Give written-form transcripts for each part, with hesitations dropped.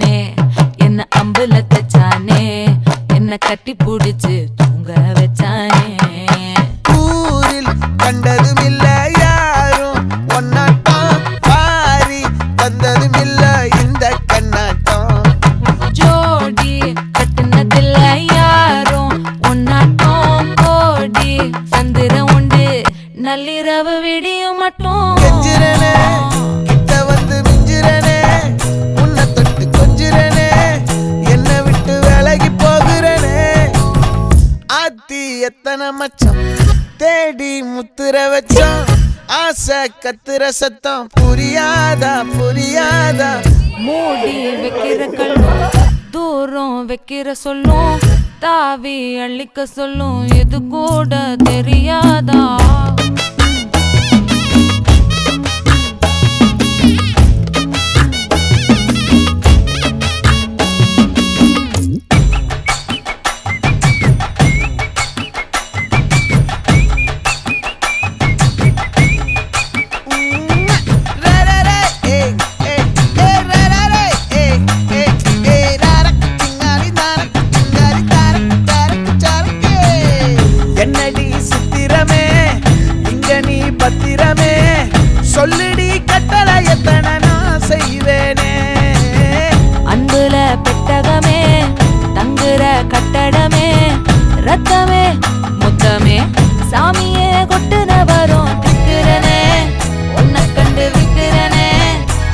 வச்சானே என்ன அம்புல தச்சானே என்ன கட்டி புடிச்சு தூங்க வச்சானே ஊரில் கண்டதும் இல்ல யாரும் ஒன்னாட்டம் பாரி வந்ததும் இல்ல இந்த கண்ணாட்டம் ஜோடி கட்டுனதில்ல யாரும் ஒன்னாட்டம் கோடி சந்திரம் உண்டு நள்ளிரவு விடியும் மட்டும் கெஞ்சிரனே கிட்ட வந்து மிஞ்சிரனே உன்னை தொட்டு கொஞ்சிரனே என்னை விட்டு விலகி போகிறனே ஆத்தி எத்தனை மச்சம் தேடி முத்துற வச்சோம் ஆசை கத்துற சத்தம் புரியாதா புரியாதா மூடி வைக்கிற கல்லும் தூரம் வைக்கிற சொல்லும் தாவி அள்ளிக்க சொல்லும் இது கூட தெரியாதா என்னடி சித்திரமே இங்க நீ பத்திரமே சொல்லிடி கட்டளை எத்தனை நான் செய்வேனே அன்புல பெட்டகமே தங்குற கட்டடமே ரத்தமே முத்தமே சாமியே கொட்டுன வரும் திக்கிறனே உன்னை கண்டு விக்கிறனே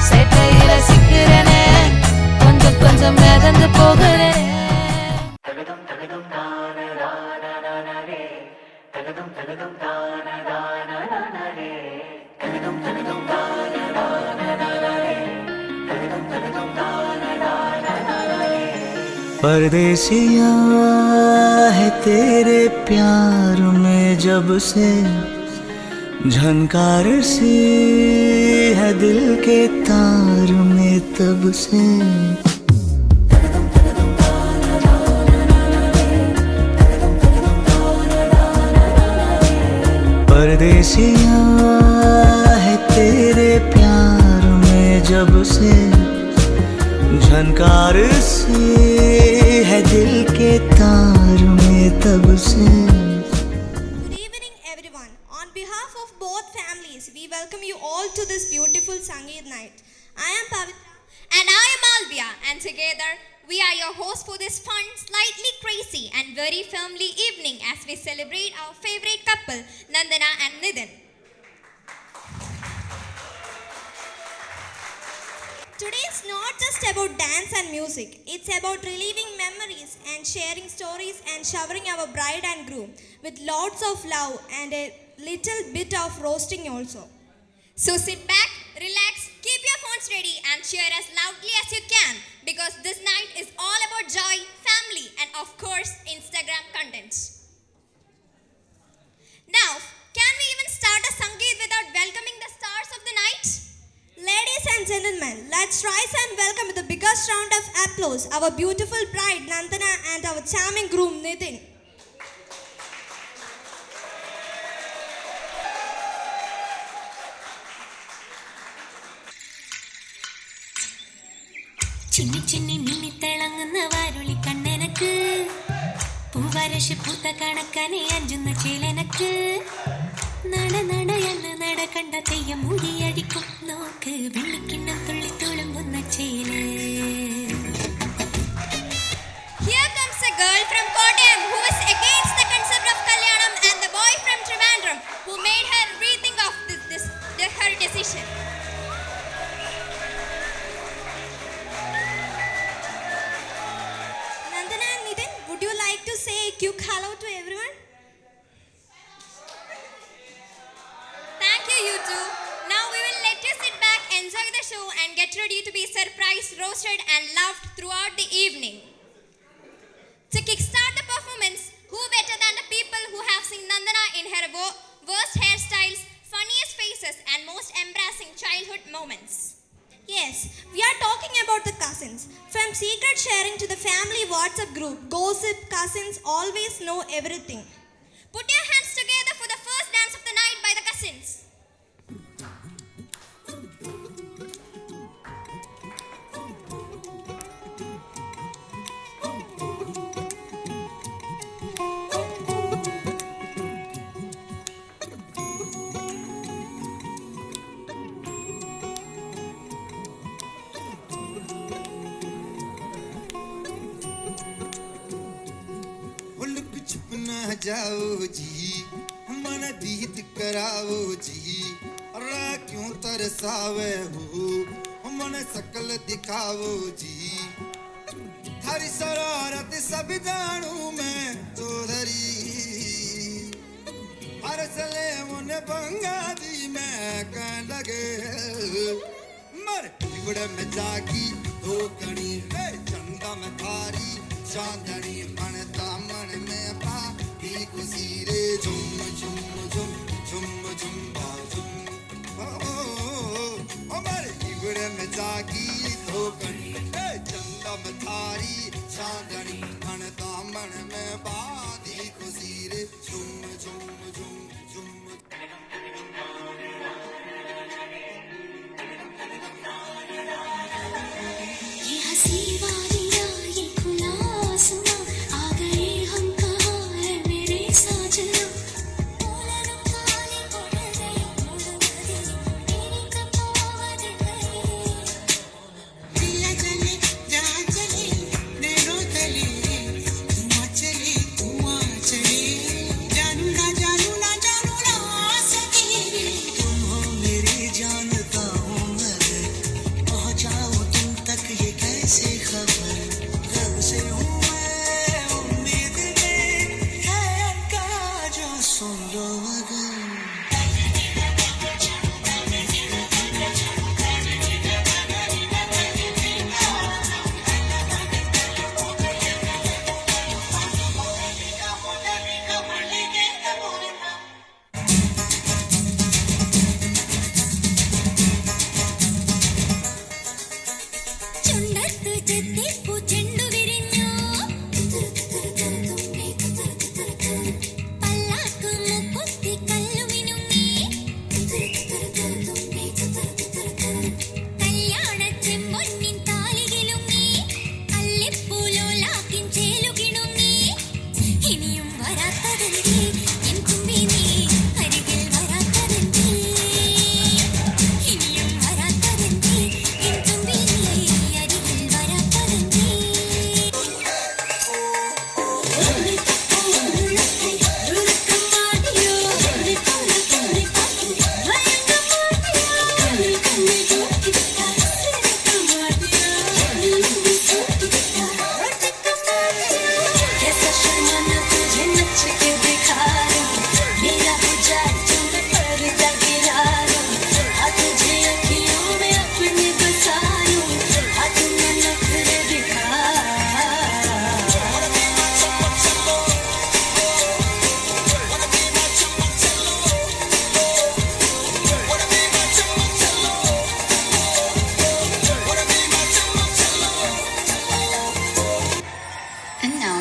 சேட்டையில சிக்கிறனே கொஞ்சம் கொஞ்சம் மிதந்து போகிறேன் परदेसिया है तेरे प्यार में जब से झनकार सी है दिल के तार में तब से परदेसिया है तेरे प्यार में जब से झनकार से है दिल के तार में तब से Good evening everyone. On behalf of both families, we welcome you all to this beautiful Sangeet night. I am Pavitra and I am Alvia, and together we are your hosts for this fun, slightly crazy and very family evening as we celebrate our favorite couple, Nandana and Nidhin. Today is not just about dance and music. It's about reliving memories and sharing stories and showering our bride and groom with lots of love and a little bit of roasting also. So sit back, relax, keep your phones ready and cheer as loudly as you can because this night is all about joy, family and of course Instagram content. Now, can we even start a Sangeet without welcoming the stars of the night? Ladies and gentlemen, let's rise and welcome with the biggest round of applause our beautiful bride Nandana and our charming groom Nidhin. ചിന്നി ചിന്നി മിന്നി തിളങ്ങുന്ന വാരുളി കണ്ണെനക്ക് പൂവരശ് പൂത്ത കണക്കനെ അഞ്ചുന്ന ചേലനക്ക് നട നടയെന്ന് നട കണ്ട തെയ്യം മുടിയടിക്കും നോക്ക് വെള്ളിക്കിണ്ണം തുള്ളി തുളുമ്പുന്ന ചേല് Here comes a girl from Kottayam who is against the concept of Kalyanam and the boy from Trivandrum who made her rethink of her decision. Nandana and Nidhin, would you like to say a quick hello to everyone? Thank you, you two. Now we will let you sit back, enjoy the show and get ready to be surprised, roasted and loved throughout the evening. To kickstart the performance, who better than the people who have seen Nandana in her worst hairstyles, funniest faces and most embarrassing childhood moments. Yes, we are talking about the cousins. From secret sharing to the family WhatsApp group, gossip, cousins always know everything. Put your hands together for the first dance of the night by the cousins. जाओ जी मन दीद कराओ जी अरे क्यों तरसावे हो मन शकल दिखाओ जी थारी शरारत सब जानू मैं तो धरी अरसले मुने बंगा दी मैं कह लगे मर बिगड़े में जागी दो कणी है चंदा में थारी चांदनी मन दामन में पा दी खुशी रे झुम झुम झुम झुम झुम झुम ओ मर बिगड़े में जागी दो कणी है चंदा में थारी चांदनी मन दामन में पा दी खुशी रे झुम झुम झुम झुम ये हंसी वादियाँ ये खुला आसमां आ गए हम कहाँ है मेरे साजना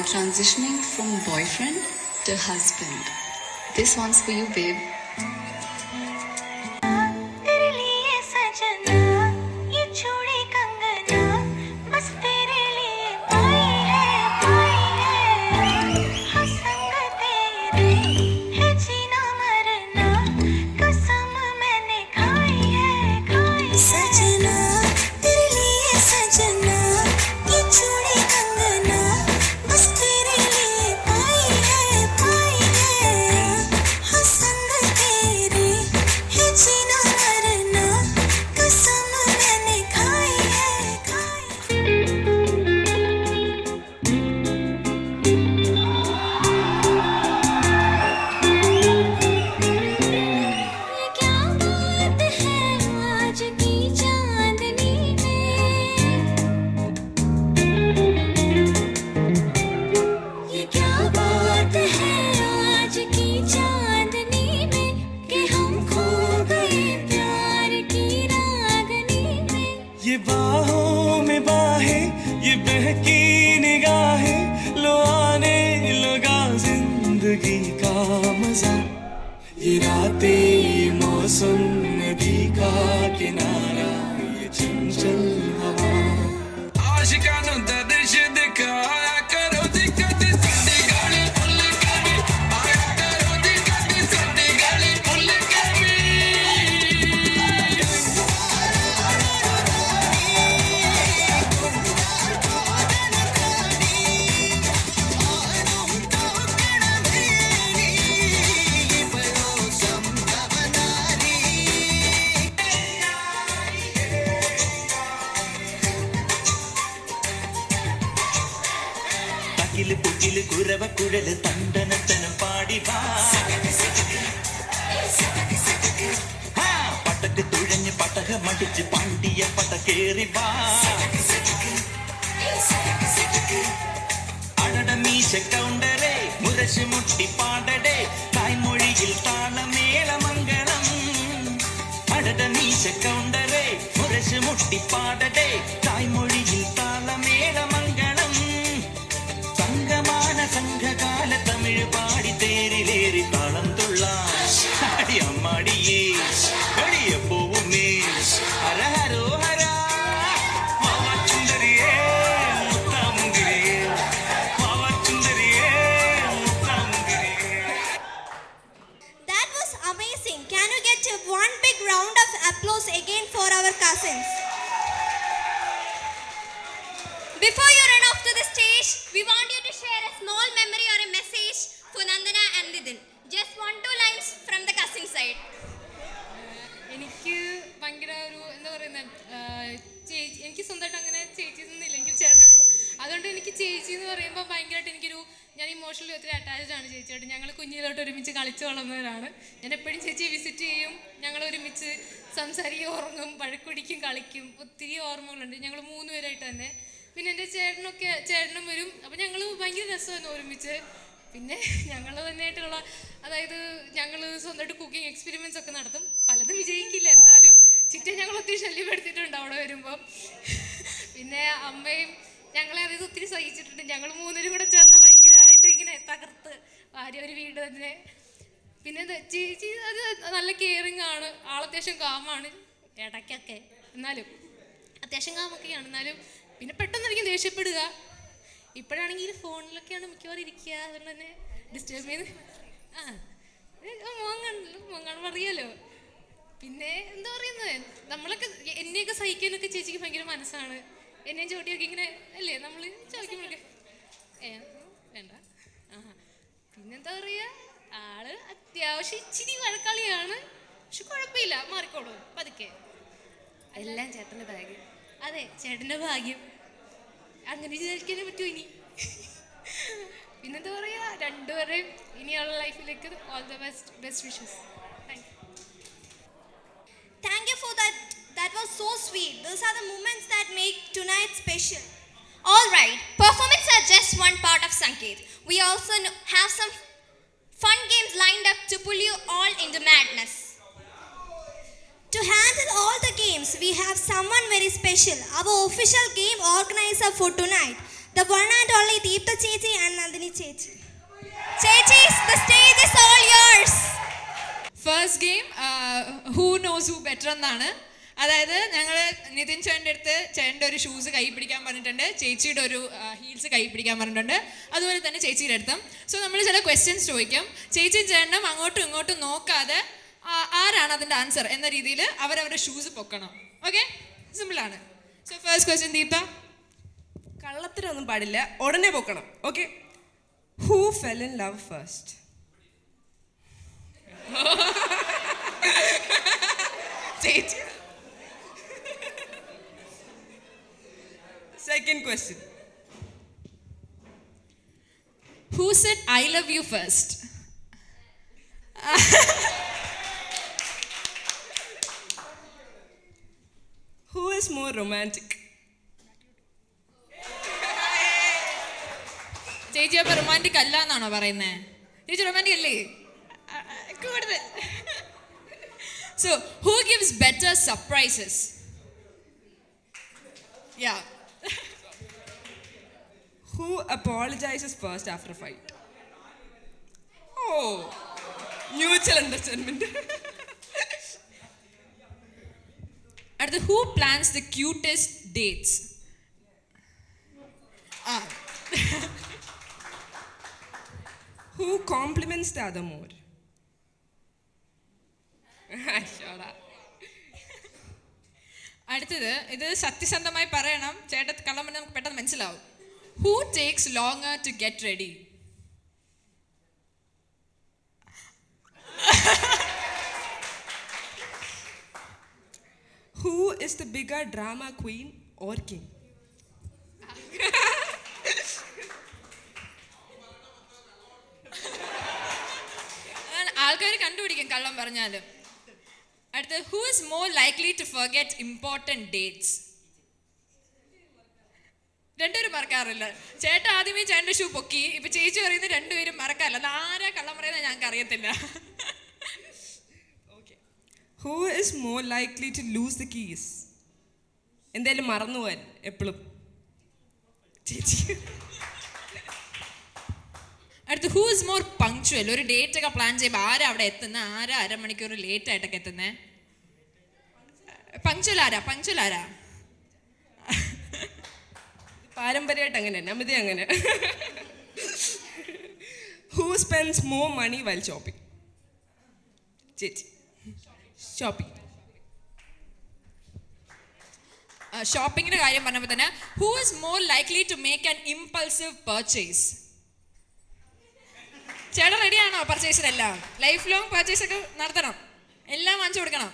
Transitioning from boyfriend to husband. This one's for you, babe. तेरे लिए सजना ये चूड़ी कंगना बस तेरे लिए पाई है हाँ संग तेरे है जीना मरना कसम मैंने खाई है सजना तेरे लिए सजना ये चूड़ी कंगना बस तेरे लिए पाई है हाँ संग तेरे है जीना मरना कसम मैंने खाई है ये क्या बात है आज की चांदनी में ये क्या बात है आज की चांदनी में कि हम खो गए प्यार की रागनी में ये बाहों में बाहें ये बहकी निगाहें लो आने लगा जिंदगी का मजा ये रातें ये मौसम नदी का किनारा ये चंचल हवा आशिकानों दर्श दिखाया करो दिक्कत साडी गाड़ी फुल करी आया करो दिक्कत साडी गाड़ी फुल करी മുകില് പുകില് കുരവ കുഴല് തണ്ടനത്തനം പാടി വാ പട്ടക്ക് തുഴഞ്ഞ് പട്ടക മടിച്ച് പാണ്ടിയ പട്ട കേറി വാ അടട മീശ കൗണ്ടരേ മുരശ് മുട്ടി പാടടേ തായ്മൊഴിയിൽ താളമേളമംഗളം അടട മീശ കൗണ്ടരേ മുരശ് മുട്ടി പാടടേ തായ്മൊഴിയിൽ താളമേളമംഗളം സംഗമാന സംഘകാല തമിഴ് പാടി തേരിലേറി താളം തുള്ളാം അടി അമ്മാടിയേ അടിയ പോവുമേ Hara ഹരോ Hara മാവാച്ചുന്തരിയേ മുത്താമുന്തിരിയേ മാവാച്ചുന്തരിയേ മുത്താമുന്തിരിയേ. That was amazing. Can you get one big round of applause again for our cousins? Before you run off to the stage, we want you to share a small memory or a message for Nandana and Nidhin. Just 1-2 lines from the cousin side. എനിക്ക് ഭയങ്കര ഒരു എന്താ പറയുന്നത് ചേച്ചി എനിക്ക് സ്വന്തമായിട്ട് അങ്ങനെ ചേച്ചി ഒന്നുമില്ല, എനിക്ക് ചേട്ടനേ ഉള്ളൂ. അതുകൊണ്ട് എനിക്ക് ചേച്ചി എന്ന് പറയുമ്പോൾ ഭയങ്കരമായിട്ട് എനിക്കൊരു ഞാൻ ഇമോഷണലി ഒത്തിരി അറ്റാച്ച്ഡ് ആണ് ചേച്ചിയായിട്ട്. ഞങ്ങൾ കുഞ്ഞിലോട്ട് ഒരുമിച്ച് കളിച്ചു വളർന്നവരാണ്. ഞാൻ എപ്പോഴും ചേച്ചിയെ വിസിറ്റ് ചെയ്യും, ഞങ്ങൾ ഒരുമിച്ച് സംസാരിക്കും, ഉറങ്ങും, വഴക്കുടിക്കും, കളിക്കും. ഒത്തിരി ഓർമ്മകളുണ്ട് ഞങ്ങൾ 3 പേരായിട്ട് തന്നെ. പിന്നെ എൻ്റെ ചേട്ടനും വരും. അപ്പം ഞങ്ങൾ ഭയങ്കര രസമായിരുന്നു ഒരുമിച്ച്. പിന്നെ ഞങ്ങൾ തന്നെയായിട്ടുള്ള അതായത് ഞങ്ങൾ സ്വന്തമായിട്ട് കുക്കിംഗ് എക്സ്പെരിമെൻറ്റ്സ് ഒക്കെ നടത്തും. പലതും വിജയിക്കില്ല, എന്നാലും ചിറ്റ ഞങ്ങൾ ഒത്തിരി ശല്യപ്പെടുത്തിയിട്ടുണ്ട് അവിടെ വരുമ്പം. പിന്നെ അമ്മയും ഞങ്ങളെ അത് ഒത്തിരി സഹിച്ചിട്ടുണ്ട്. ഞങ്ങൾ 3 പേരും കൂടെ ചേർന്ന് ഭയങ്കരമായിട്ട് ഇങ്ങനെ തകർത്ത് വാരി ഒരു വീട് തന്നെ. പിന്നെ ചേച്ചി അത് നല്ല കെയറിങ് ആണ്, ആളത്യാവശ്യം കാമാണ് ഇടയ്ക്കൊക്കെ, എന്നാലും അത്യാവശ്യം കാമൊക്കെയാണ്. എന്നാലും പിന്നെ പെട്ടെന്നായിരിക്കും ദേഷ്യപ്പെടുക. ഇപ്പോഴാണെങ്കിൽ ഫോണിലൊക്കെയാണ് മിക്കവാറും ഇരിക്കുക, അതുകൊണ്ട് തന്നെ ഡിസ്റ്റർബ് ചെയ്ത് മോങ്ങാണല്ലോ അറിയാലോ. പിന്നെ എന്താ പറയുന്നത്, നമ്മളൊക്കെ എന്നെയൊക്കെ സഹിക്കാനൊക്കെ ചേച്ചിക്ക് ഭയങ്കര മനസ്സാണ്. എന്നെയും ചോട്ടിയൊക്കെ ഇങ്ങനെ അല്ലേ നമ്മൾ ചോദിക്കുമ്പോഴൊക്കെ വേണ്ട. പിന്നെന്താ പറയുക, ആള് അത്യാവശ്യം ഇച്ചിരി വഴക്കാളിയാണ്, പക്ഷെ കുഴപ്പമില്ല, മാറിക്കോളൂ പതുക്കെ. എല്ലാം ചേട്ടൻ്റെ ഭാഗ്യം. അതെ, ചേട്ടൻ്റെ ഭാഗ്യം. അങ്ങനെ വിചാരിക്കാനേ പറ്റൂ ഇനി. പിന്നെന്താ പറയുക, രണ്ടുപേരെയും ഇനിയുള്ള ലൈഫിലേക്ക് all the best wishes. Thank you. Thank you for that. That was so sweet. Those are the moments that make tonight special. All right, performance are just one part of Sankeet. We also have some fun games lined up to pull you all into madness. To handle all the games, we have someone very special, our official game organizer for tonight, the one and only Deepta Chechi and Nandini Chechi. Chechis, the stage is all yours. First game who knows who better എന്നാണ്. അതായത് ഞങ്ങൾ നിതിൻ ചേട്ടൻ്റെ അടുത്ത് ചേട്ടൻ്റെ ഒരു shoes കൈ പിടിക്കാൻ പറഞ്ഞിട്ടുണ്ട്, ചേച്ചിയുടെ ഒരു ഹീൽസ് കൈ പിടിക്കാൻ പറഞ്ഞിട്ടുണ്ട്, അതുപോലെ തന്നെ ചേച്ചിയുടെ അടുത്തും. സോ നമ്മൾ ചില ക്വസ്റ്റ്യൻസ് ചോദിക്കും, ചേച്ചിയും ചേട്ടനും അങ്ങോട്ടും ഇങ്ങോട്ടും നോക്കാതെ ആരാണ് അതിൻ്റെ ആൻസർ എന്ന രീതിയിൽ അവരവരുടെ ഷൂസ് പൊക്കണം. ഓക്കെ, സിമ്പിളാണ്. So first question Deepta. കള്ളത്തിനൊന്നും പാടില്ല, ഉടനെ പൊക്കണം. Okay, who fell in love first? ചേച്ചി. Second question, who said I love you first? Who is more romantic? ചേച്ചി അപ്പൊ റൊമാൻറ്റിക് അല്ല എന്നാണോ പറയുന്നത്? ചേച്ചി റൊമാൻറ്റിക് അല്ലേ? കൂടുതൽ. So, who gives better surprises? Yeah. Who apologizes first after a fight? Oh, mutual understanding. അടുത്ത, who plans the cutest dates? Who compliments the other more? അടുത്തത്, ഇത് സത്യസന്ധമായി പറയണം, ചേട്ടൻ കള്ളം പറഞ്ഞാൽ നമുക്ക് പെട്ടെന്ന് മനസ്സിലാവും. Who takes longer to get ready? Who is the bigger drama queen or king? കണ്ടുപിടിക്കും കള്ളം പറഞ്ഞാലും. അടുത്ത്, who is more likely to forget important dates? രണ്ടുപേരും മറക്കാറില്ല. ചേട്ടൻ ആദ്യമേ ചേട്ടൻ്റെ ഷൂ പൊക്കി, ഇപ്പൊ ചേച്ചി പറയുന്നത് രണ്ടുപേരും മറക്കാറില്ല. അത് ആരാ കള്ളം പറയുന്നത് ഞങ്ങൾക്ക് അറിയത്തില്ല. Who is more likely to lose the keys? എന്തായാലും മറന്നു പോവാൻ എപ്പോഴും ചേച്ചി. അടുത്ത്, ഹൂ ഇസ് മോർ പങ്ക്ച്വൽ? ഒരു ഡേറ്റ് ഒക്കെ പ്ലാൻ ചെയ്യുമ്പോൾ ആരാ അവിടെ എത്തുന്നത്? ആരാ അരമണിക്കൂർ ലേറ്റ് ആയിട്ടൊക്കെ എത്തുന്നത്? പങ്ക്ച്വൽ ആരാ? പാരമ്പര്യമായിട്ട് അങ്ങനെ തന്നെ, അമിത അങ്ങനെ. Who spends more money while shopping? ചേച്ചി. ഷോപ്പിംഗ്. ഷോപ്പിങ്ങിന്റെ കാര്യം പറഞ്ഞപ്പോൾ തന്നെ, who is more likely to make an impulsive purchase? ചേട്ടൻ റെഡിയാണോ പർച്ചേസിനെല്ലാം? ലൈഫ് ലോങ് പർച്ചേസ് ഒക്കെ നടത്തണം, എല്ലാം വാങ്ങിച്ചു കൊടുക്കണം.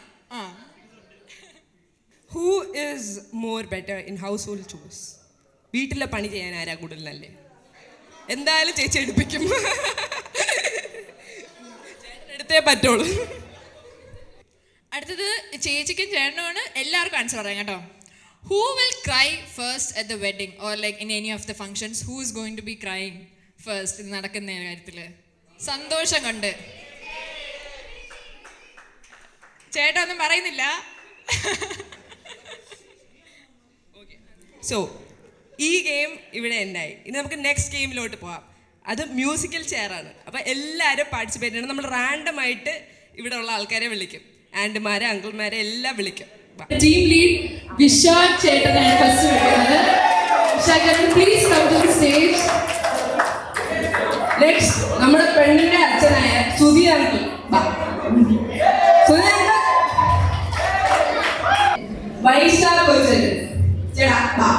Who is more better in house hold chores? വീട്ടിലെ പണി ചെയ്യാൻ ആരാ കൂടുതൽ നല്ലേ? എന്തായാലും ചേച്ചി എടുപ്പിക്കും, എടുത്തേ പറ്റുള്ളൂ. അടുത്തത് ചേച്ചിക്കും ചേട്ടനുമാണ്, എല്ലാവർക്കും ആൻസർ പറയാം കേട്ടോ. Who will cry first at the wedding or like in any of the functions? Who is going to be crying first ഇത് നടക്കുന്ന കാര്യത്തില്? സന്തോഷം കൊണ്ട്. ചേട്ടൻ ഒന്നും പറയുന്നില്ല. സോ ഈ ഗെയിം ഇവിടെ ഉണ്ടായി. ഇനി നമുക്ക് നെക്സ്റ്റ് ഗെയിമിലോട്ട് പോവാം. അത് മ്യൂസിക്കൽ ചെയറാണ്. അപ്പോൾ എല്ലാവരും പാർട്ടിസിപ്പേറ്റ് ചെയ്യണം. നമ്മൾ റാൻഡം ആയിട്ട് ഇവിടെ ഉള്ള ആൾക്കാരെ വിളിക്കും, ആൻറ്റിമാരെ അങ്കിൾമാരെ എല്ലാം വിളിക്കും. ടീം ലീഡ് വിശാഖ് ചേട്ടനാണ് ഫസ്റ്റ് വിളിക്കുന്നത്. വിശാഖ് ചേട്ടൻ please come to the stage. Next നമ്മുടെ പെണ്ണിന്റെ അച്ഛനായ സുധി അങ്കിൾ. സുധി അങ്കിൾ. വൈശാഖ് കൊച്ചൻ ചേട്ടാ.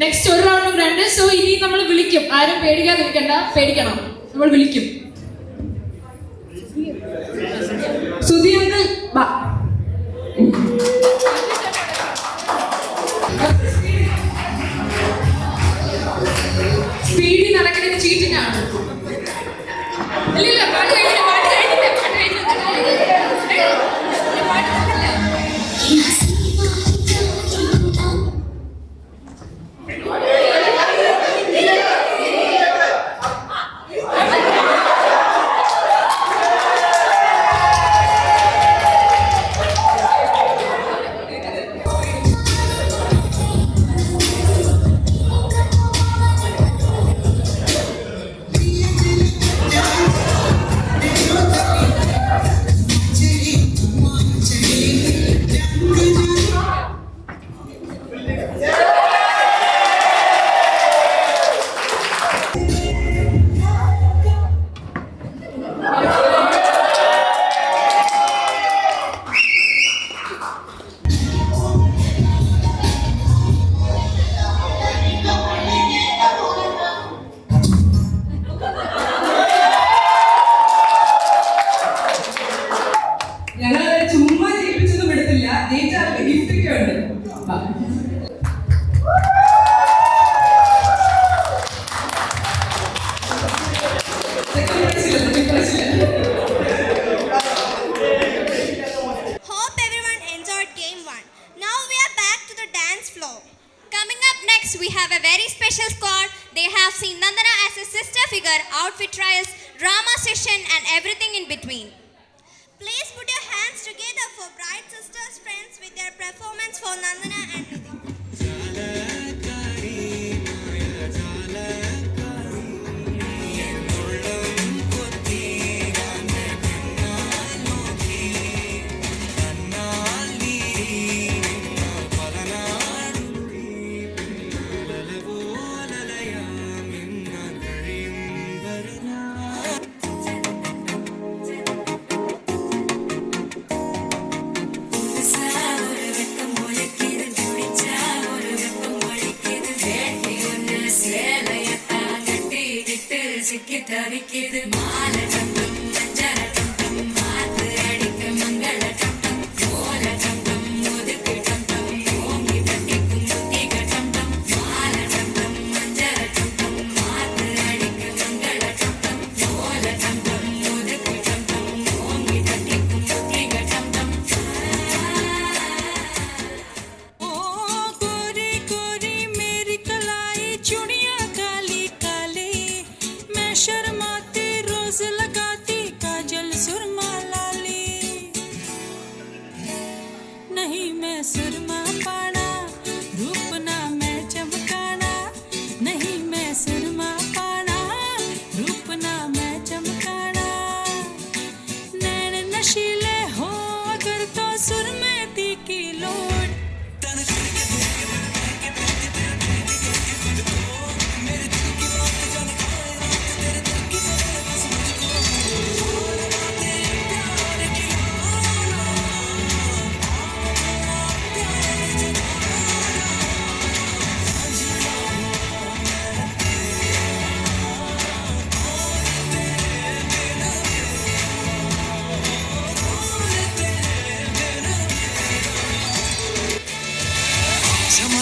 നെക്സ്റ്റ് ഒരു റൗണ്ട് കൂടെ ഉണ്ട്. സോ ഇനി നമ്മൾ വിളിക്കും. ആരും പേടിക്കാതിരിക്കണ്ട, പേടിക്കണം, നമ്മൾ വിളിക്കും. സുധി അങ്കിൾ ബാ. സ്പീഡിൽ നടക്കുന്നത് ചീറ്റിംഗ് ആണ്. ഇല്ല, പാട്ട് കഴിഞ്ഞില്ല. We have a very special squad. They have seen Nandana as a sister figure, outfit trials, drama session and everything in between. Please put your hands together for bride sisters friends with their performance for Nandana and Nidhi.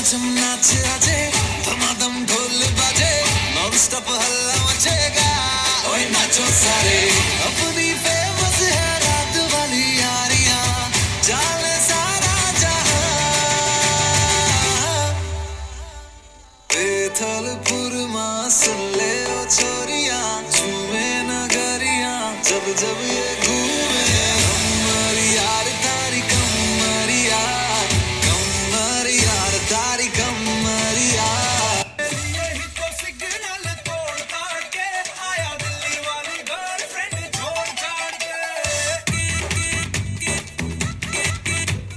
झम नाच आजे धमाधम ढोल बाजे non stop हल्ला मचेगा ओए नाचो सारे अपनी फेमस है रात वाली यारियां जाने सारा जहां बेथलपुर मां सुन ले ओ छोरियां झूमे नगरियां जब जब ये घूमे हमारी यार तारी कमर यार तारी कमर यार यही तो सिग्नल तोड़ ताड़ के आया दिल्ली वाली गर्लफ्रेंड छोड़ छाड़ के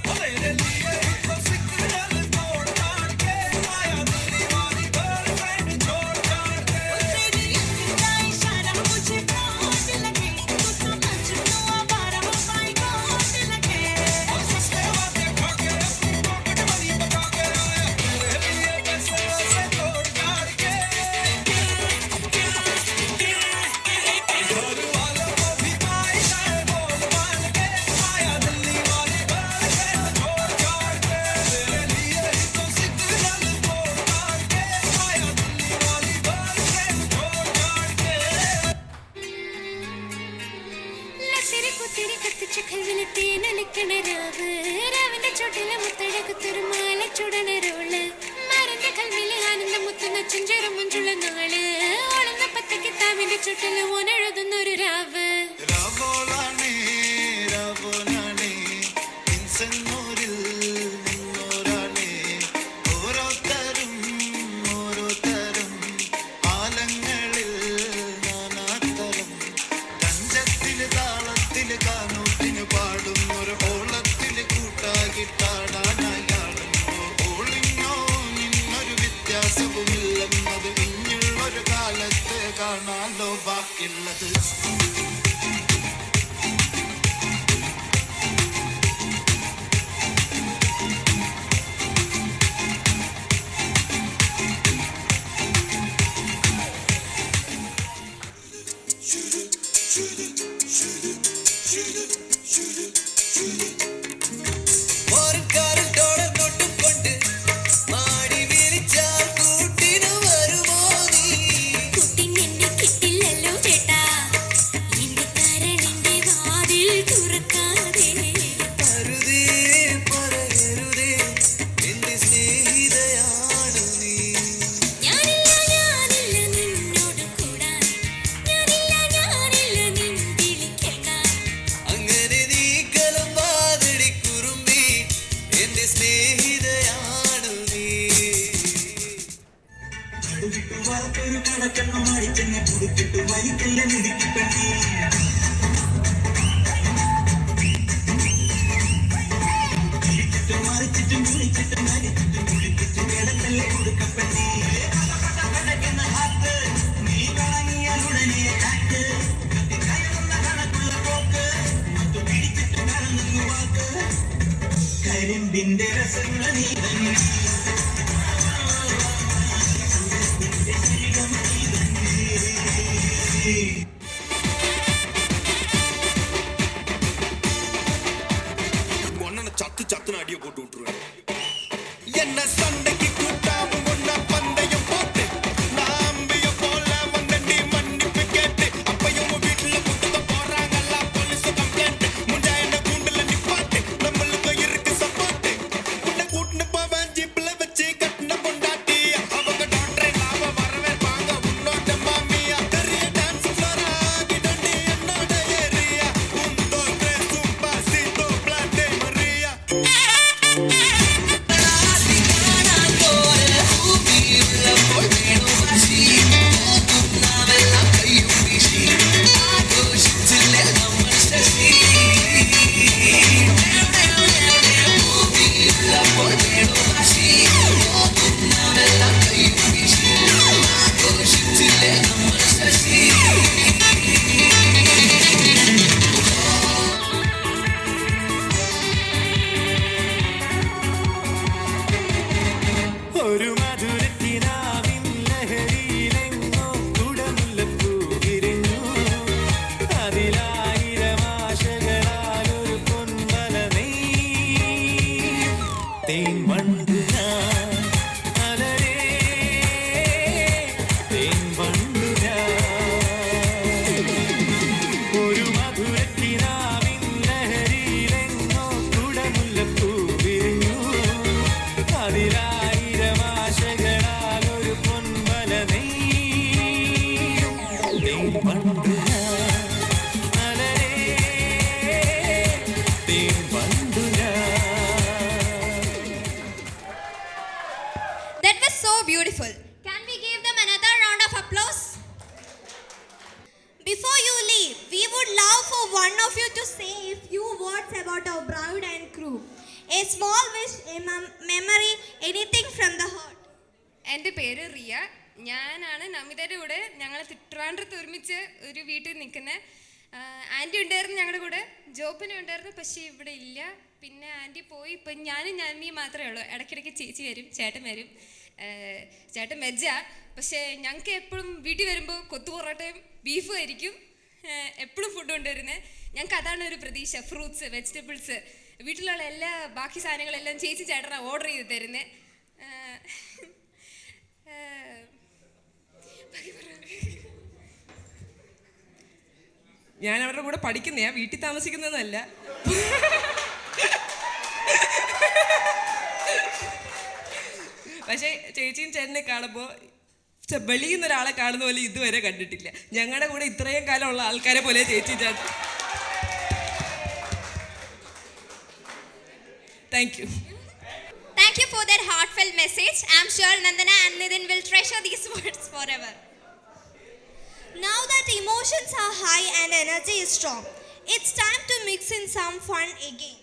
मेरे लिए ही तो सिग्नल तोड़ ताड़ के आया दिल्ली वाली गर्लफ्रेंड छोड़ छाड़ के तेरी इतना इशारा मुझे बहुत लगे तू समझ लो आवारा माय गॉड लगे और सस्ते वादे खा के अपनी पॉकेट मनी बचा के आया मेरे लिए पैसे से तोड़ ताड़ के घर वालों को भी आयशा बोल बाल के आया दिल्ली वाली गर्लफ्रेंड छोड़ छाड़ के मेरे लिए ही तो सिग्नल तोड़ ताड़ के आया दिल्ली वाली गर्लफ्रेंड छोड़ छाड़ के ലസിരി കുത്തിരി കത്തിച്ച കൽവിലെ തേനലിക്കണ രാവിന്റെ ചോട്ടിലെ മുത്തഴകു തുരുമാല ചുടണ റോള് മരന്റെ കൽവിലെ ആനന്ദം മുത്തുന്ന ചെഞ്ചേറും മുഞ്ചുള്ള നാള് ഓളുന്ന പത്തക്ക് താവിന്റെ ചുട്ടില് ഓനെഴുതുന്നൊരു രാവ് രാവോളാണേ രാവോളാണേ ഇൻസെന്നൂരിൽ നിന്നോരാണേ ഓരോരുത്തരും ആലങ്ങളിൽ നാനാത്തരം കഞ്ചത്തിൽ താളത്തിൽ കാനൂട്ടിന് പാടുന്നൊരു ഓളത്തിൽ കൂട്ടാകിട്ടാടാനായാളുമ്പോ ഓളിങ്ങോ നിന്നൊരു വ്യത്യാസവുമില്ലെന്നത് ഇനിയുള്ളൊരു കാലത്ത് കാണാലോ ബാക്കിയുള്ളത് ഓർക്കാരിൽ ഡോളർ നോട്ടും കൊണ്ട് മാടി വിളിച്ചാൽ കൂട്ടിനു വരുമോ നീ കുട്ടിനെന്നെ കിട്ടില്ലല്ലോ ചേട്ടാ എന്റെ കരളിന്റെ വാതിൽ തുറക്കാതെ അരുതേ പറയരുതേ എന്റെ സ്നേഹിതയാണ് നീ ഞാനില്ല നിന്നോട് കൂടാൻ ഞാനില്ല നിൻ വിളി കേൾക്കാൻ അങ്ങനെ നീ കലമ്പാതടി കുറുമ്പി എന്റെ സ്നേഹിതയാണ് നീ കരിമ്പിന്റെ രസമുള്ള നീ ஒன்னனை சத்து சத்துன்னு அடியை போட்டு விட்டுருவேன் என்ன சண்டைக்கு கூட்டாம ஒன்ன பந்தயம் போட்டு நாம்பிய போல வந்தண்டி மன்னிப்பு கேட்டு அப்பையும் வீட்டுல குடுக்க போறாங்கல்ல போலீஸ் கம்ப்ளைண்ட் முண்டா என்ன கூண்டுல நிப்பாட்டு நம்மளுக்கு இருக்கு சப்போர்ட் உன்னை கூட்டுன்னு போவேன் ஜீப்ல வச்சு கட்டின பொண்டாட்டி அவங்க டாக்டரை நாம வரவேற்பாங்க உன்னோட மாமியா பெரிய டான்ஸ் ஃப்ளோரா கிடண்டி என்னோட ஏரியா உந்தோ கிரேசும் பாசிதோ பிளாட்டே மரியா ഒരു മധുരത്തിനാവിൻ ലഹരിയിലെങ്ങോ കുടമുല്ലപ്പൂ വിരിഞ്ഞു അതിലായിരം ആശകളാലൊരു പൊൻവല തേൻ വണ്ടു ഞാൻ beautiful. Can we give them another round of applause? Before you leave, we would love for one of you to say a few words about our bride and crew. A small wish, a memory, anything from the heart. എൻ്റെ പേര് റിയ. ഞാനാണ് നമിതയുടെ കൂടെ ഞങ്ങൾ ട്രിവാൻഡ്രത്ത് ഒരുമിച്ച് ഒരു വീട്ടിൽ നിൽക്കുന്നത്. ആൻറ്റി ഉണ്ടായിരുന്നു ഞങ്ങളുടെ കൂടെ, ജോപ്പനും ഉണ്ടായിരുന്നു, പക്ഷേ ഇവിടെ ഇല്ല. പിന്നെ ആൻറ്റി പോയി. ഇപ്പം ഞാനും ഞാനീ മാത്രമേ ഉള്ളൂ. ഇടയ്ക്കിടയ്ക്ക് ചേച്ചി വരും, ചേട്ടൻ വരും. ചേട്ടൻ വെജാ, പക്ഷേ ഞങ്ങൾക്ക് എപ്പോഴും വീട്ടിൽ വരുമ്പോൾ കൊത്തു പൊറോട്ടയും ബീഫും ആയിരിക്കും എപ്പോഴും ഫുഡ് കൊണ്ടുവരുന്നത്. ഞങ്ങൾക്ക് അതാണ് ഒരു പ്രതീക്ഷ. ഫ്രൂട്ട്സ്, വെജിറ്റബിൾസ്, വീട്ടിലുള്ള എല്ലാ ബാക്കി സാധനങ്ങളെല്ലാം ചേച്ചി ചേട്ടനാണ് ഓർഡർ ചെയ്ത് തരുന്നത്. ഞാൻ അവരുടെ കൂടെ പഠിക്കുന്നതാ, വീട്ടിൽ താമസിക്കുന്നതല്ല. പക്ഷേ ചേച്ചിയും ചേട്ടനെ കാണുമ്പോൾ വെളിയിൽ നിന്ന് ഒരാളെ കാണുന്ന പോലെ ഇതുവരെ കണ്ടിട്ടില്ല. ഞങ്ങളുടെ കൂടെ ഇത്രയും കാലമുള്ള ആൾക്കാരെ പോലെ ചേച്ചി ചേട്ടൻ. Thank you. Thank you for that heartfelt message. I'm sure Nandana and Nidin will treasure these words forever. Now that emotions are high and energy is strong, it's time to mix in some fun again.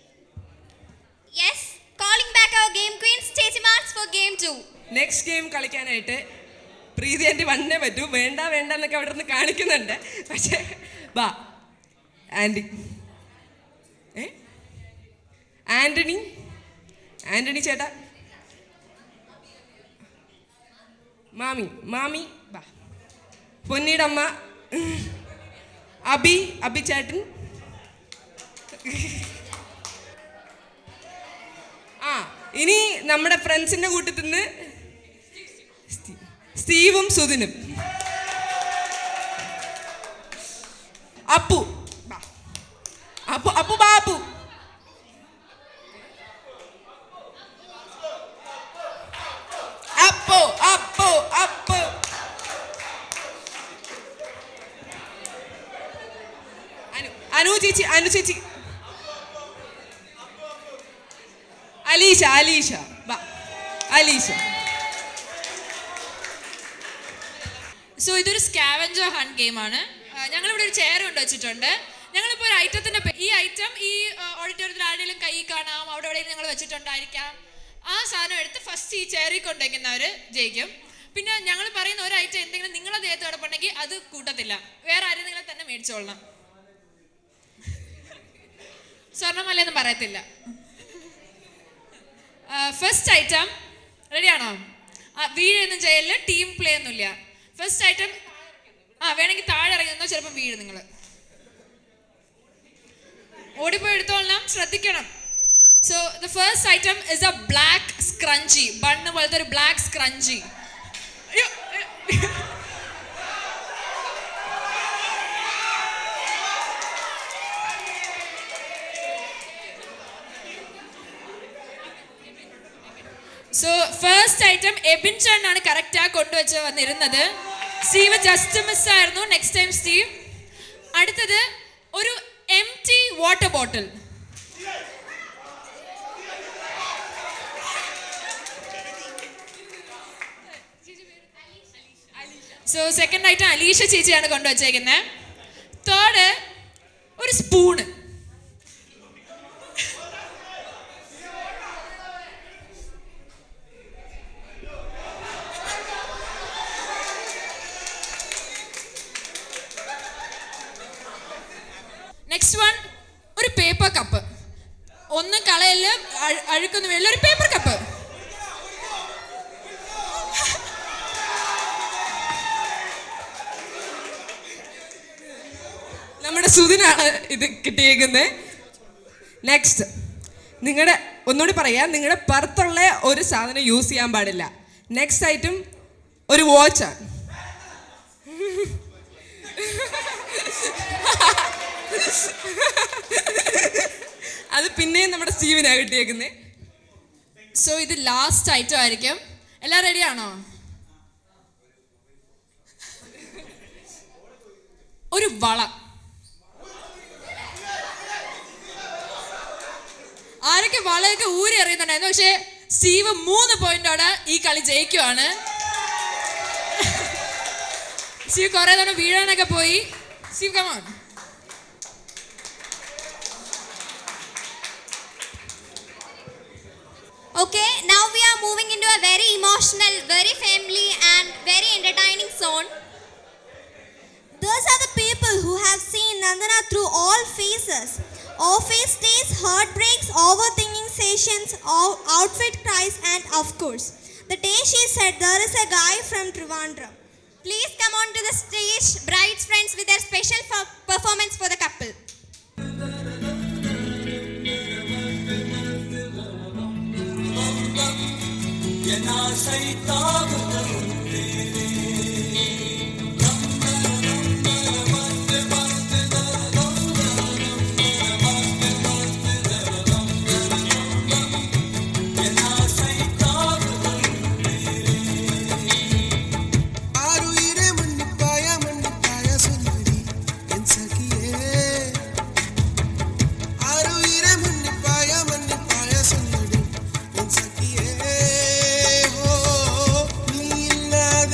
Yes, calling back our game queens, Chechi Marks for game 2. Next game കളിക്കാനായിട്ട് പ്രീതി anti വന്നേ പറ്റൂ. വേണ്ട വേണ്ട എന്നൊക്കെ അവിടെ നിന്ന് കാണിക്കുന്നുണ്ട്. പക്ഷേ വാ ആൻറ്റി. ആൻ്റണി ചേട്ടാ, മാമി വാ. പൊന്നിയുടെ അമ്മ അബി ചേട്ടൻ. ഇനി നമ്മുടെ ഫ്രണ്ട്സിൻ്റെ കൂട്ടത്തിൽ നിന്ന് സ്റ്റീവും സുധിനും. അപ്പു ബാബു. അപ്പു അനു ചേച്ചി. അലീഷ വാ. അലീഷ. സോ ഇതൊരു സ്കാവഞ്ചർ ഹണ്ട് ഗെയിമാണ്. ഞങ്ങളിവിടെ ഒരു ചെയർ കൊണ്ട് വെച്ചിട്ടുണ്ട്. ഞങ്ങളിപ്പോൾ ഒരു ഐറ്റത്തിൻ്റെ ഈ ഐറ്റം ഈ ഓഡിറ്റോറിയത്തിൽ ആരുടെയും കൈ കാണാം, അവിടെ എവിടെയും ഞങ്ങൾ വെച്ചിട്ടുണ്ടായിരിക്കാം. ആ സാധനം എടുത്ത് ഫസ്റ്റ് ഈ ചെയറിൽ കൊണ്ടുവയ്ക്കുന്നവർ ജയിക്കും. പിന്നെ ഞങ്ങൾ പറയുന്ന ഒരു ഐറ്റം എന്തെങ്കിലും നിങ്ങളെ ദേഹത്ത് കിടപ്പുണ്ടെങ്കിൽ അത് കൂട്ടത്തില്ല, വേറെ ആരും നിങ്ങളെ തന്നെ മേടിച്ചോളണം. സ്വർണ്ണമല്ലെന്ന് പറയത്തില്ല. ഫസ്റ്റ് ഐറ്റം റെഡിയാണോ? വീഴൊന്നും ചെയ്യല്, ടീം പ്ലേ ഒന്നുമില്ല. ഫസ്റ്റ് ഐറ്റം വേണമെങ്കിൽ താഴെ ഇറങ്ങി നിന്നോ, ചിലപ്പോൾ വീഴും. നിങ്ങൾ ഓടിപ്പോയി എടുത്തോളണം, ശ്രദ്ധിക്കണം. So the first item is a black scrunchie. Bun പോലത്തെ ഒരു black scrunchie. So first item Ebin ചേട്ടനാണ് കറക്റ്റായി കൊണ്ടുവച്ച് വന്നിരുന്നത്. സ്റ്റീവ് ജസ്റ്റ് മിസ്സായിരുന്നു. Next time Steve. അടുത്തത് ഒരു empty water bottle. So second item Alisha ചേച്ചിയാണ് കൊണ്ടുവച്ചേക്കുന്നത്. തേർഡ് ഒരു സ്പൂണ്. നെക്സ്റ്റ് വൺ ഒരു പേപ്പർ കപ്പ്. ഒന്നും കളയല്, അഴുക്കൊന്നും വേണ്ട, ഒരു പേപ്പർ കപ്പ്. നമ്മുടെ സുധിനാണ് ഇത് കിട്ടിയേക്കുന്നത്. നെക്സ്റ്റ് നിങ്ങളുടെ ഒന്നുകൂടി പറയാം, നിങ്ങളുടെ പുറത്തുള്ള ഒരു സാധനം യൂസ് ചെയ്യാൻ പാടില്ല. നെക്സ്റ്റ് ഐറ്റം ഒരു വാച്ചാണ്. അത് പിന്നെയും നമ്മുടെ സ്റ്റീവിനാണ് കിട്ടിയേക്കുന്നത്. സോ ഇത് ലാസ്റ്റ് ഐറ്റം ആയിരിക്കും. എല്ലാം റെഡിയാണോ? ഒരു വള. ആരൊക്കെ വളയൊക്കെ ഊരി എറിയുന്നുണ്ടായിരുന്നു. പക്ഷേ സ്റ്റീവ് 3 പോയിന്റോടെ ഈ കളി ജയിക്കുവാണ്. ശിവ് കുറെ തവണ വീഴാനൊക്കെ പോയി. Shiv come on. Okay, now we are moving into a very emotional, very family and very entertaining zone. Those are the people who have seen Nandana through all phases. Office days, heartbreaks, overthinking sessions, outfit cries, and of course, the day she said there is a guy from Trivandrum. Please come on to the stage, bride's friends, with their special performance for the couple. ஆருயிரே மன்னிப்பாயா மன்னிப்பாயா சொல்லுடி என் சகியே ஆருயிரே மன்னிப்பாயா மன்னிப்பாயா சொல்லுடி என் சகியே ஓ நீ இல்லாத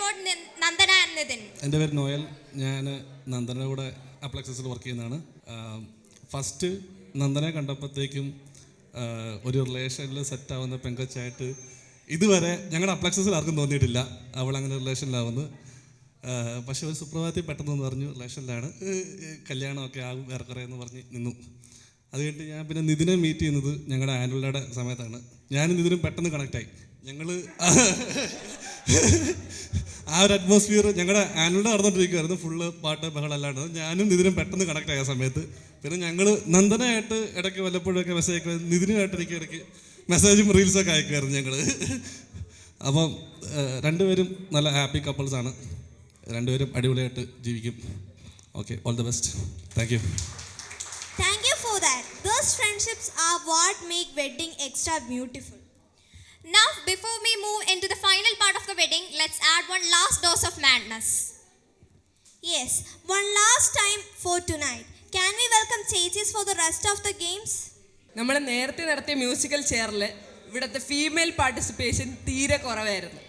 about Nandana and Nitin. എൻ്റെ പേര് നോയൽ. ഞാൻ നന്ദനയുടെ കൂടെ അപ്ലക്സസിൽ വർക്ക് ചെയ്യുന്നതാണ്. ഫസ്റ്റ് നന്ദനെ കണ്ടപ്പോഴത്തേക്കും ഒരു റിലേഷനിൽ സെറ്റാവുന്ന പെങ്കൊച്ചായിട്ട് ഇതുവരെ ഞങ്ങളുടെ അപ്ലക്സസിൽ ആർക്കും തോന്നിയിട്ടില്ല അവൾ അങ്ങനെ റിലേഷനിലാവുന്നു. പക്ഷേ ഒരു സുപ്രഭാതത്തിൽ പെട്ടെന്ന് പറഞ്ഞു റിലേഷനിലാണ്, കല്യാണമൊക്കെ ആകും ഏറെക്കുറെ എന്ന് പറഞ്ഞ് നിന്നു. അത് കഴിഞ്ഞിട്ട് ഞാൻ പിന്നെ നിതിനെ മീറ്റ് ചെയ്യുന്നത് ഞങ്ങളുടെ ആനുവൽ ഡേയുടെ സമയത്താണ്. ഞാനും നിതിനും പെട്ടെന്ന് കണക്റ്റായി. ഞങ്ങൾ ആ ഒരു അറ്റ്മോസ്ഫിയർ ഞങ്ങളുടെ ആനുവൽ ഡേ നടന്നുകൊണ്ടിരിക്കുമായിരുന്നു, ഫുള്ള് പാട്ട് ബഹളമല്ലാണ്ട്. ഞാനും നിതിനും പെട്ടെന്ന് കണക്ട് ആയ സമയത്ത് പിന്നെ ഞങ്ങൾ നന്ദനയായിട്ട് ഇടയ്ക്ക് വല്ലപ്പോഴൊക്കെ മെസ്സേജ് അയക്കുക, നിതിനുമായിട്ട് ഇടയ്ക്ക് മെസ്സേജും റീൽസൊക്കെ അയക്കുമായിരുന്നു ഞങ്ങൾ. അപ്പം രണ്ടുപേരും നല്ല ഹാപ്പി കപ്പിൾസാണ്, രണ്ടുപേരും അടിപൊളിയായിട്ട് ജീവിക്കും. Okay, all the best. Thank you. Thank you for that. Those friendships are what make wedding extra beautiful. Now, before we move into the final part of the wedding, let's add one last dose of madness. Yes, one last time for tonight. Can we welcome Chechis for the rest of the games? നമ്മൾ നേരത്തെ നടത്തിയ musical ചെയറിൽ ഇവിടുത്തെ female participation തീരെ കുറവായിരുന്നു.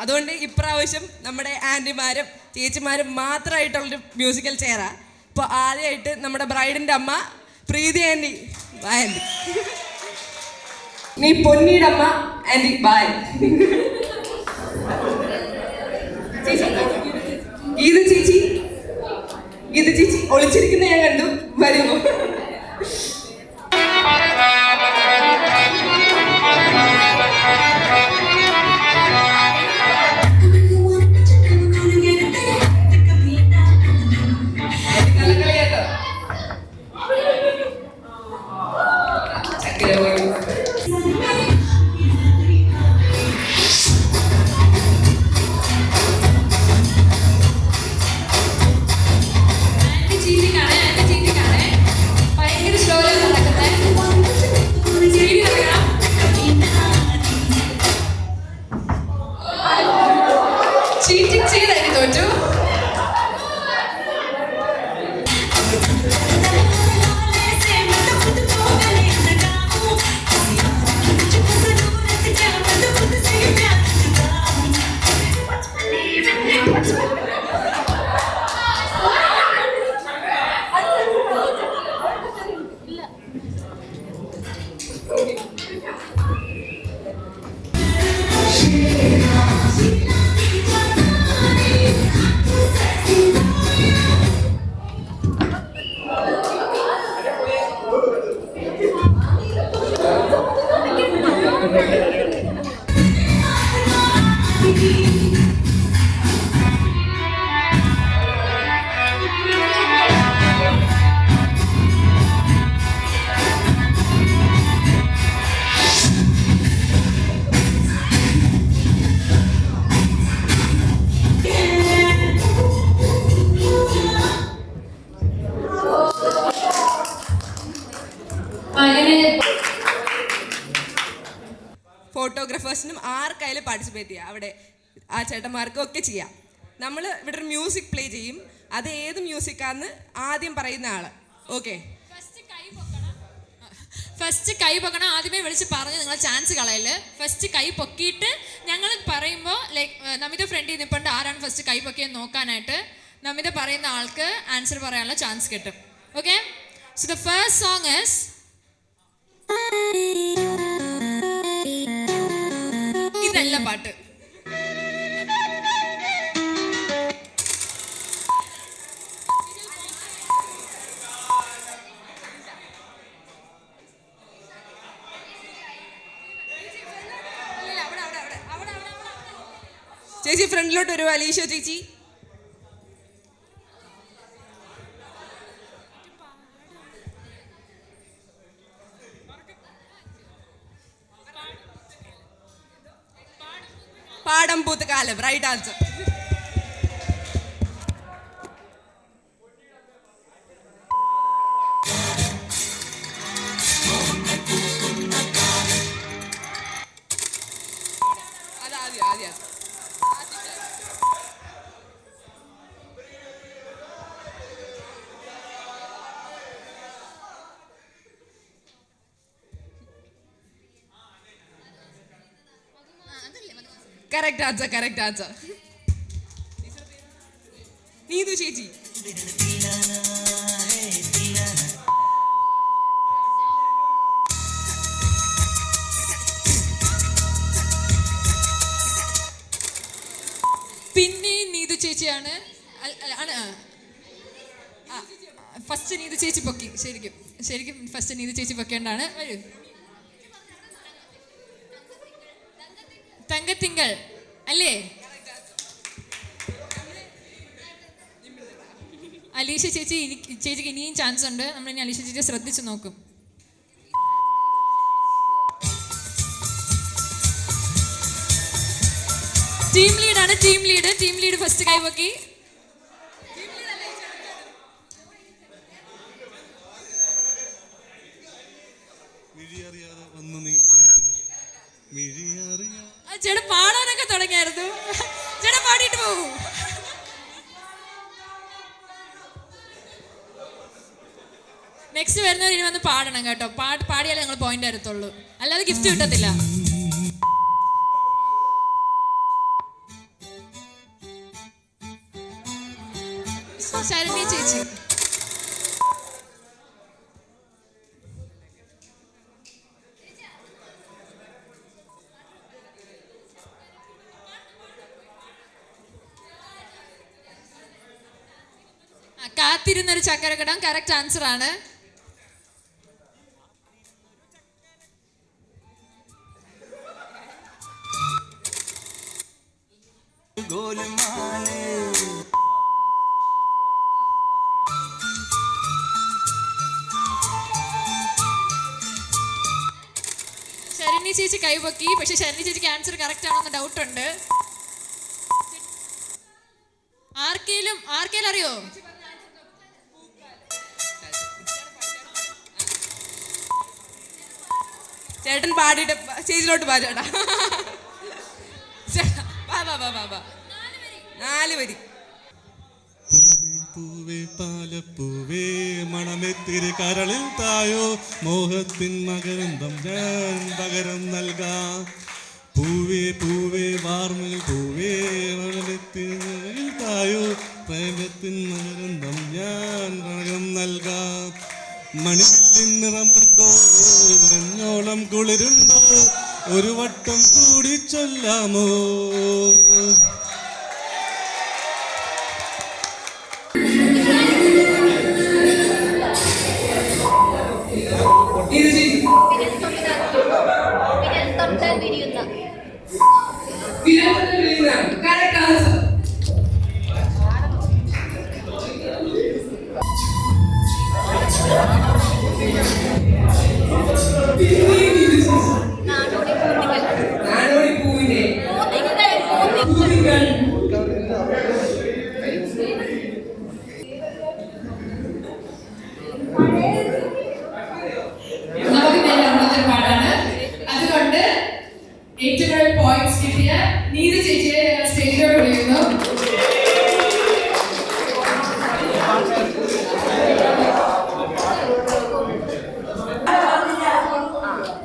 അതുകൊണ്ട് ഇപ്രാവശ്യം നമ്മുടെ ആൻറ്റിമാരും ചേച്ചിമാരും മാത്രമായിട്ടുള്ളൊരു മ്യൂസിക്കൽ ചെയറാണ്. ഇപ്പോൾ ആദ്യമായിട്ട് നമ്മുടെ ബ്രൈഡിൻ്റെ അമ്മ പ്രീതി ആൻറ്റി, ബായ് ആൻറ്റി. നീ പൊന്നിയുടെ അമ്മ ആൻറ്റി, ബായ്. ഗീത ചേച്ചി, ഗീത ചേച്ചി ഒളിച്ചിരിക്കുന്ന ഞാൻ കണ്ടു, വരുമോ? ഫോട്ടോഗ്രാഫേഴ്സിനും ആർക്കായാലും പാർട്ടിസിപ്പേറ്റ് ചെയ്യാം, അവിടെ ആ ചേട്ടന്മാർക്കും ഒക്കെ ചെയ്യാം. നമ്മൾ ഇവിടെ ഒരു മ്യൂസിക് പ്ലേ ചെയ്യും, അത് ഏത് മ്യൂസിക്കാന്ന് ആദ്യം പറയുന്ന ആള്. ഓക്കെ, ഫസ്റ്റ് കൈ പൊക്കണം. ആദ്യമേ വിളിച്ച് പറഞ്ഞ് നിങ്ങൾ ചാൻസ് കളയല്. ഫസ്റ്റ് കൈ പൊക്കിയിട്ട് ഞങ്ങൾ പറയുമ്പോൾ ലൈക്ക് നമിത ഫ്രണ്ടിൽ നിൽപ്പുണ്ട്, ആരാണ് ഫസ്റ്റ് കൈ പൊക്കിയെന്ന് നോക്കാനായിട്ട് നമിത പറയുന്ന ആൾക്ക് ആൻസർ പറയാനുള്ള ചാൻസ് കിട്ടും. Okay, so the first song is ഇതല്ല പാട്ട്. ചേച്ചി ഫ്രണ്ടിലോട്ട് വരുമോ? അലീഷ ചേച്ചി. Padam Pootha Kaalam, right answer. Correct answer, correct answer. Neethu ചേച്ചി. പിന്നെ നീതു ചേച്ചിയാണ്. ഫസ്റ്റ് നീതു ചേച്ചി പൊക്കി. ശരിക്കും ഫസ്റ്റ് നീതു ചേച്ചി പൊക്കേണ്ടാണ്. വരൂ. തങ്കത്തിങ്കൾ അല്ലേ? അലീഷ ചേച്ചിക്ക് ഇനിയും ചാൻസ് ഉണ്ട്. നമ്മൾ ഇനി അലീഷ ചേച്ചിയെ ശ്രദ്ധിച്ചു നോക്കും. ടീം ലീഡാണ്. ടീം ലീഡ് ഫസ്റ്റ് കൈവക്കി. ചേട്ടാ പാടാനൊക്കെ തുടങ്ങിയായിരുന്നു. ചേട്ടാ പാടിയിട്ട് പോകൂ. നെക്സ്റ്റ് വരുന്നവർ ഇനി വന്ന് പാടണം കേട്ടോ. പാടിയാലേ ഞങ്ങൾ പോയിന്റ് എടുത്തുള്ളൂ, അല്ലാതെ ഗിഫ്റ്റ് കിട്ടത്തില്ല. ശരണ്യ ചേച്ചി. കാത്തിരുന്നൊരു ചക്കരക്കടം കറക്റ്റ് ആൻസർ ആണ്. ശരണ്യ ചേച്ചി കൈപൊക്കി. പക്ഷെ ശരണ്യ ചേച്ചിക്ക് ആൻസർ കറക്റ്റ് ആണെന്ന് ഡൗട്ട് ഉണ്ട്. ആർക്കേലും അറിയോ? ചേട്ടൻ പാടിയിട്ട് സ്റ്റേജിലോട്ട് പാ. ചേട്ടാ വാ 4 വരി. പൂവേ പാലപ്പൂവേ മണമെത്തിരി കരളിൽ തായോ, മോഹത്തിൻ മകരന്തം ഞാൻ പകരം നൽകാം. പൂവേ പൂവേ വാർമൽ പൂവേ മണമെത്തിരി തായോ, പ്രേമത്തിൻ മകരന്തം ഞാൻ പകരം നൽകാം. മണിത്തിൻ നിറമുണ്ടോ, മഞ്ഞോളം കുളിരുണ്ടോ, ഒരു വട്ടം കൂടി ചൊല്ലാമോ? അതുകൊണ്ട് ഏറ്റവും കൂടുതൽ പോയിന്റ്സ് കിട്ടിയ നീതു ചേച്ചിയെ സ്റ്റേജിലോട്ട് വിളിക്കുന്നു.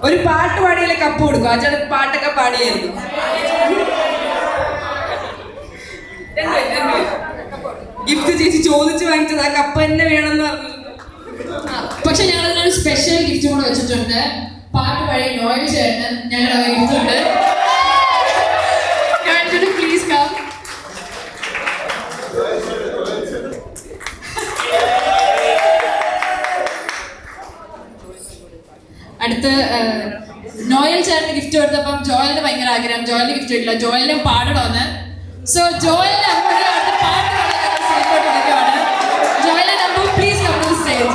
ഒരു പാട്ട് പാടിയാലേ കപ്പ് കൊടുക്കും. ആ ചേട്ടൻ പാട്ടൊക്കെ പാടിയായിരുന്നു. ഗിഫ്റ്റ് ചേച്ചി ചോദിച്ചു വാങ്ങിച്ചത് ആ കപ്പ് തന്നെ വേണമെന്ന് പറഞ്ഞു. പക്ഷെ ഞങ്ങൾ ഇതിനൊരു സ്പെഷ്യൽ ഗിഫ്റ്റ് കൂടെ വെച്ചിട്ടുണ്ട്. പാട്ട് പാടിയ നോയൽ ചേട്ടന് ഞങ്ങളുടെ ഗിഫ്റ്റ് ഉണ്ട്. Please come. അടുത്ത് നോയൽ ചേട്ടന് ഗിഫ്റ്റ് കൊടുത്തപ്പം ജോയലിന് ഭയങ്കര ആഗ്രഹം. ജോയലിന് ഗിഫ്റ്റ് കിട്ടില്ല. ജോയലിനും പാടണമെന്ന്. സോ ജോയലിന് അടുത്ത പാട്ട് സ്റ്റേജിലോട്ട് വിളിക്കുവാണ്. ജോയലിനെ number please come to stage.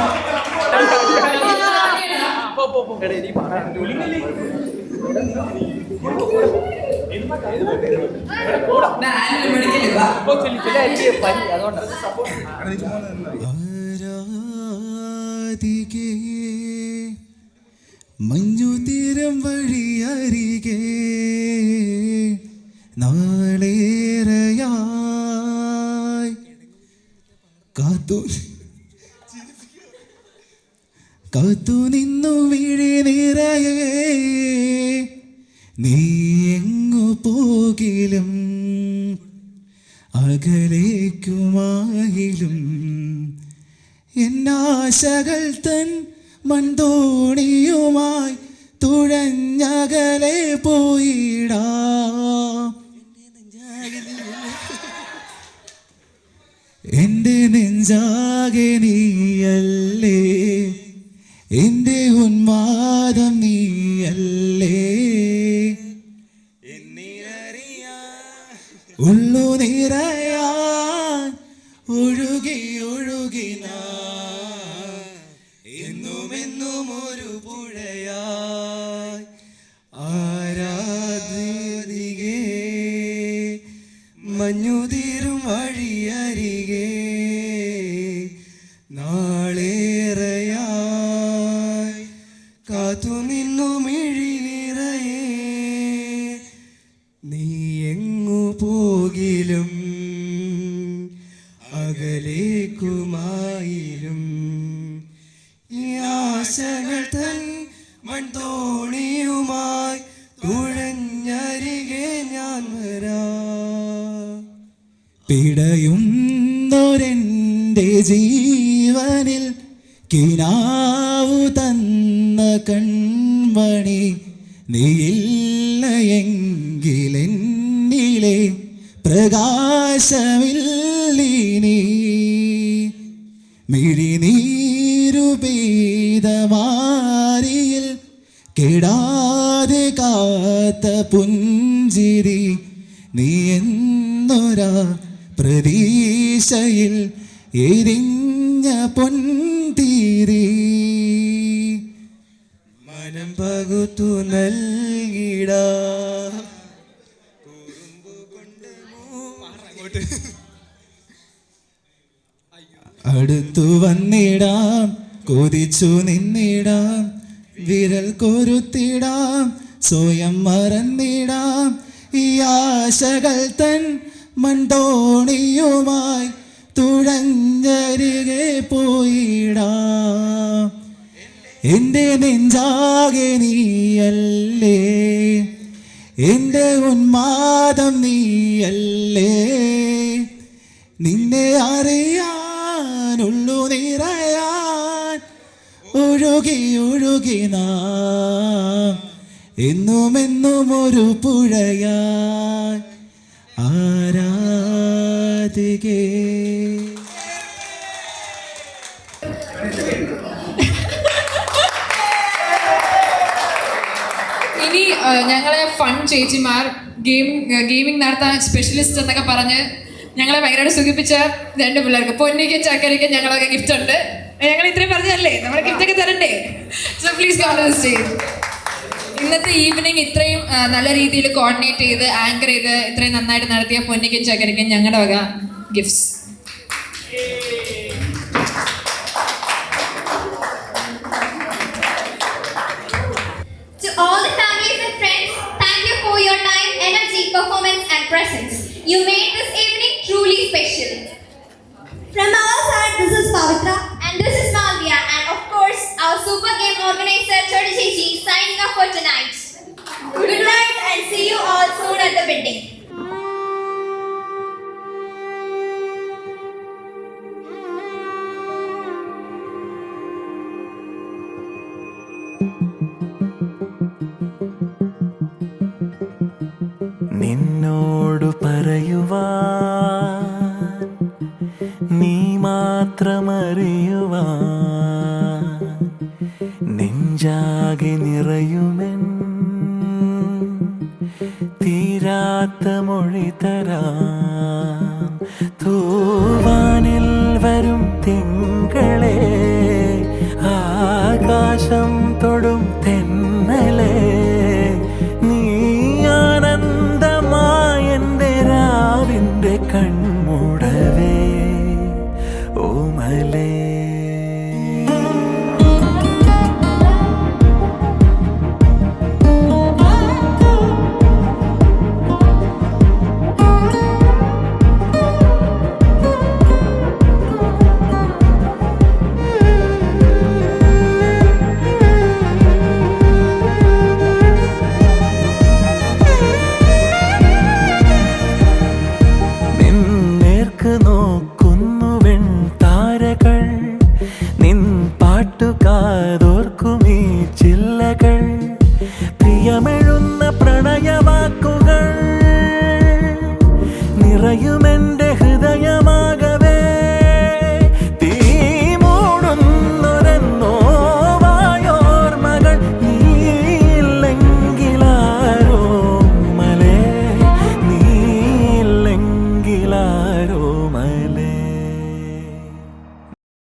മഞ്ഞുതീരം വഴിയരികെ നാളേറെയായി കാത്തു നിന്നു വിഴി നിറയെ, നീ എങ്ങു പോകിലും അകലേക്കുമായിലും എന്നാശകൾ തൻ മൺതോണിയുമായി തുഴഞ്ഞകലെ പോയിടാം. എൻ്റെ നെഞ്ചാകെ നീയല്ലേ, എൻ്റെ ഉന്മാദം നീയല്ലേ, ഉള്ളു നിറയാൻ ഒഴുകി ഒഴുകി എന്നുമെന്നും ഒരു പുഴയായി ആരാധികേ മഞ്ഞുതീരും വഴിയരികെ നാളേറെയായി കാത്തു നിന്നു മിഴി നിറയെ നീ എങ്ങു പോകിലും അകലേക്കുമായിലും ഈ ആശകൾ തൻ മൺതോണിയുമായി തുഴഞ്ഞരികെ ഞാൻ വരാം. പിടയുന്നൊരെൻ്റെ ജീവനിൽ കിനാവു തന്ന കൺമണി നീയില്ല എങ്കിലെന്നിലെ പ്രകാശമില്ലീനി മിഴിനീരു പെയ്ത മാരിയിൽ കെടാതെ കാത്ത പുഞ്ചിരി നീ എന്നൊരാ പ്രതീക്ഷയിൽ എരിഞ്ഞ പൊൻതീരി മനം പകുത്തു നൽകിട അടുത്തു വന്നിടാം, കൊതിച്ചു നിന്നിടാം, വിരൽ കൊരുത്തിടാം, സ്വയം മറന്നിടാം, ഈ ആശകൾ തൻ മൺതോണിയുമായി തുഴഞ്ഞരികെ പോയിടാം. എൻ്റെ നെഞ്ചാകെ നീയല്ലേ, എൻ്റെ ഉന്മാദം നീയല്ലേ, നിന്നെ അറിയാനുള്ളു നിറയാൻ ഒഴുകി ഒഴുകി നാം എന്നുമെന്നും ഒരു പുഴയാൻ ആരാധികേ. ഇനി ഞങ്ങളെ ഫൺ ചേച്ചിമാർ ഗെയിമിംഗ് നടത്താൻ സ്പെഷ്യലിസ്റ്റ് എന്നൊക്കെ പറഞ്ഞ് ഞങ്ങളെ ഭയങ്കരമായിട്ട് സുഖിപ്പിച്ച 2 പിള്ളേർക്ക് പൊന്നിക്കും ചക്കരിക്കും ഞങ്ങളൊക്കെ ഗിഫ്റ്റ് ഉണ്ട്. ഞങ്ങൾ ഇത്രയും പറഞ്ഞല്ലേ, നമ്മുടെ ഗിഫ്റ്റ് ഒക്കെ തരണ്ടേ? So please come to the stage. ഇന്നത്തെ ഈവനിങ് ഇത്രയും നല്ല രീതിയിൽ കോർഡിനേറ്റ് ചെയ്ത് ആങ്കർ ചെയ്ത് ഇത്രയും നന്നായിട്ട് നടത്തിയ പൊന്നിക്കും ചക്കരിക്കും ഞങ്ങളുടെ വക gifts. To all the families and friends, thank you for your time, energy, performance and presence. You made this evening truly special. From our side, this is Pavitra. And this is Malvia, and of course, our super game organizer Chodi Chechi signing off for tonight. Good night and see you all soon at the wedding. നിന്നോടു പറയുവാൻ നീ മാത്രമറിയുവാൻ നെഞ്ചാകെ നിറയുമെൻ തീരാത്ത മൊഴി തരാം.